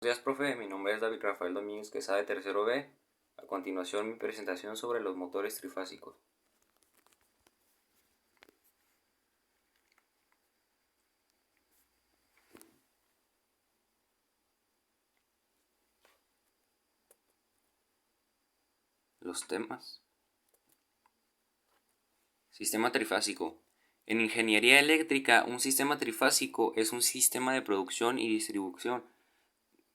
días, profe. Mi nombre es David Rafael Domínguez Quesada de tercero B. A continuación, mi presentación sobre los motores trifásicos. Los temas. Sistema trifásico. En ingeniería eléctrica, un sistema trifásico es un sistema de producción y distribución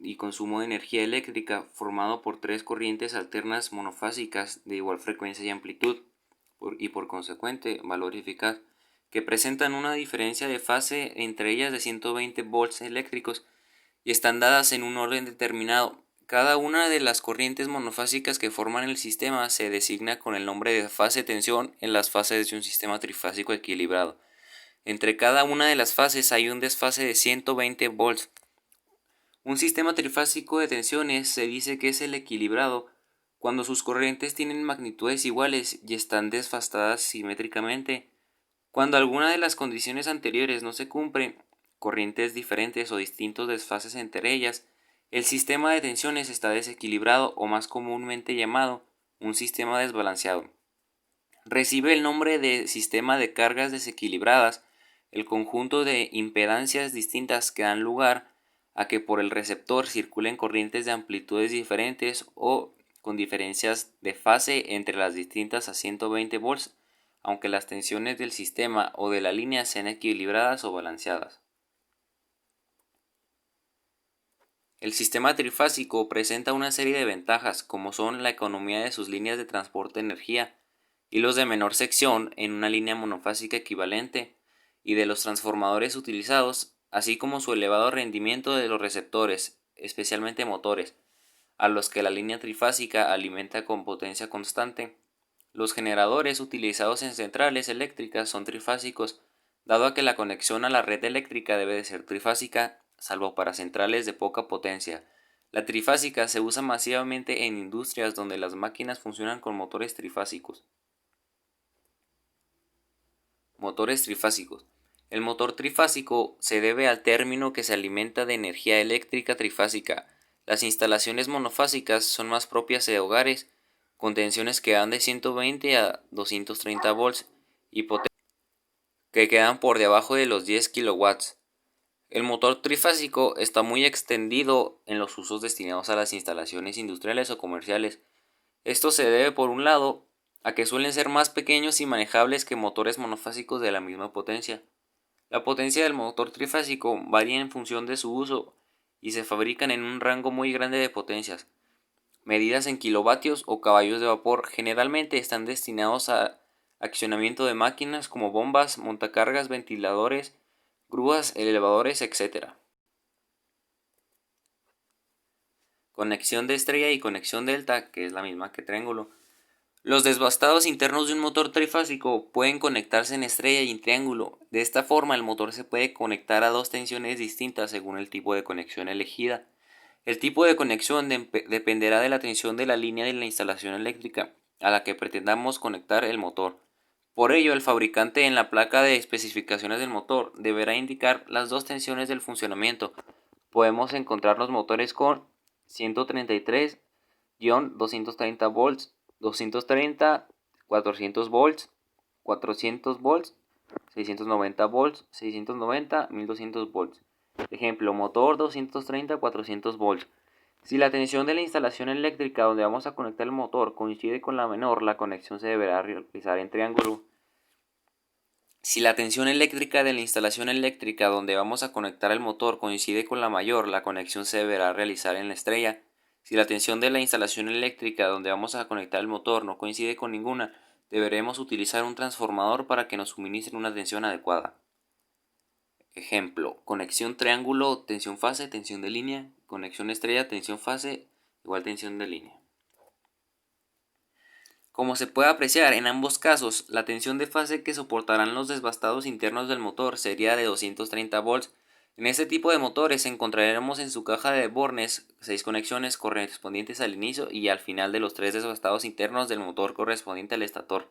y consumo de energía eléctrica formado por tres corrientes alternas monofásicas de igual frecuencia y amplitud, y por consecuente valor eficaz, que presentan una diferencia de fase entre ellas de 120 volts eléctricos y están dadas en un orden determinado. Cada una de las corrientes monofásicas que forman el sistema se designa con el nombre de fase-tensión en las fases de un sistema trifásico equilibrado. Entre cada una de las fases hay un desfase de 120 volts. Un sistema trifásico de tensiones se dice que es el equilibrado cuando sus corrientes tienen magnitudes iguales y están desfasadas simétricamente. Cuando alguna de las condiciones anteriores no se cumple, corrientes diferentes o distintos desfases entre ellas, el sistema de tensiones está desequilibrado o más comúnmente llamado un sistema desbalanceado. Recibe el nombre de sistema de cargas desequilibradas el conjunto de impedancias distintas que dan lugar a que por el receptor circulen corrientes de amplitudes diferentes o con diferencias de fase entre las distintas a 120 volts, aunque las tensiones del sistema o de la línea sean equilibradas o balanceadas. El sistema trifásico presenta una serie de ventajas como son la economía de sus líneas de transporte de energía, hilos de menor sección en una línea monofásica equivalente y de los transformadores utilizados, así como su elevado rendimiento de los receptores, especialmente motores, a los que la línea trifásica alimenta con potencia constante. Los generadores utilizados en centrales eléctricas son trifásicos, dado a que la conexión a la red eléctrica debe de ser trifásica, salvo para centrales de poca potencia. La trifásica se usa masivamente en industrias donde las máquinas funcionan con motores trifásicos. Motores trifásicos. El motor trifásico se debe al término que se alimenta de energía eléctrica trifásica. Las instalaciones monofásicas son más propias de hogares, con tensiones que van de 120 a 230 volts y potencias que quedan por debajo de los 10 kilowatts. El motor trifásico está muy extendido en los usos destinados a las instalaciones industriales o comerciales. Esto se debe, por un lado, a que suelen ser más pequeños y manejables que motores monofásicos de la misma potencia. La potencia del motor trifásico varía en función de su uso y se fabrican en un rango muy grande de potencias. Medidas en kilovatios o caballos de vapor generalmente están destinados a accionamiento de máquinas como bombas, montacargas, ventiladores, grúas, elevadores, etc. Conexión de estrella y conexión delta, que es la misma que triángulo. Los desbastados internos de un motor trifásico pueden conectarse en estrella y en triángulo. De esta forma, el motor se puede conectar a dos tensiones distintas según el tipo de conexión elegida. El tipo de conexión dependerá de la tensión de la línea de la instalación eléctrica a la que pretendamos conectar el motor. Por ello, el fabricante en la placa de especificaciones del motor deberá indicar las dos tensiones del funcionamiento. Podemos encontrar los motores con 133-230 volts, 230, 400 volts, 400 volts, 690 volts, 690, 1200 volts. Ejemplo, motor 230-400 volts. Si la tensión de la instalación eléctrica donde vamos a conectar el motor coincide con la menor, la conexión se deberá realizar en triángulo. Si la tensión eléctrica de la instalación eléctrica donde vamos a conectar el motor coincide con la mayor, la conexión se deberá realizar en la estrella. Si la tensión de la instalación eléctrica donde vamos a conectar el motor no coincide con ninguna, deberemos utilizar un transformador para que nos suministre una tensión adecuada. Ejemplo, conexión triángulo, tensión fase, tensión de línea, conexión estrella, tensión fase, igual tensión de línea. Como se puede apreciar, en ambos casos, la tensión de fase que soportarán los desbastados internos del motor sería de 230 volts. En este tipo de motores encontraremos en su caja de bornes 6 conexiones correspondientes al inicio y al final de los 3 desbastados internos del motor correspondiente al estator.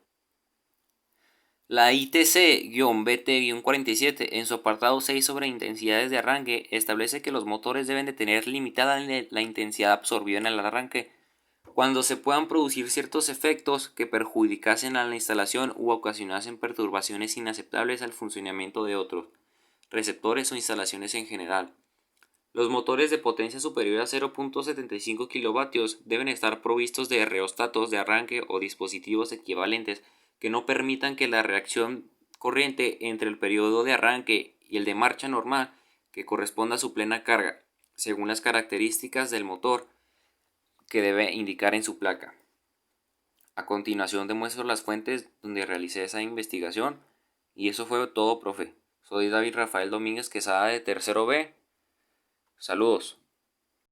La ITC-BT-47 en su apartado 6 sobre intensidades de arranque establece que los motores deben de tener limitada la intensidad absorbida en el arranque cuando se puedan producir ciertos efectos que perjudicasen a la instalación u ocasionasen perturbaciones inaceptables al funcionamiento de otros receptores o instalaciones en general. Los motores de potencia superior a 0.75 kW deben estar provistos de reóstatos de arranque o dispositivos equivalentes que no permitan que la reacción corriente entre el periodo de arranque y el de marcha normal, que corresponda a su plena carga, según las características del motor que debe indicar en su placa. A continuación demuestro las fuentes donde realicé esa investigación y eso fue todo, profe. Soy David Rafael Domínguez Quesada de tercero B. Saludos.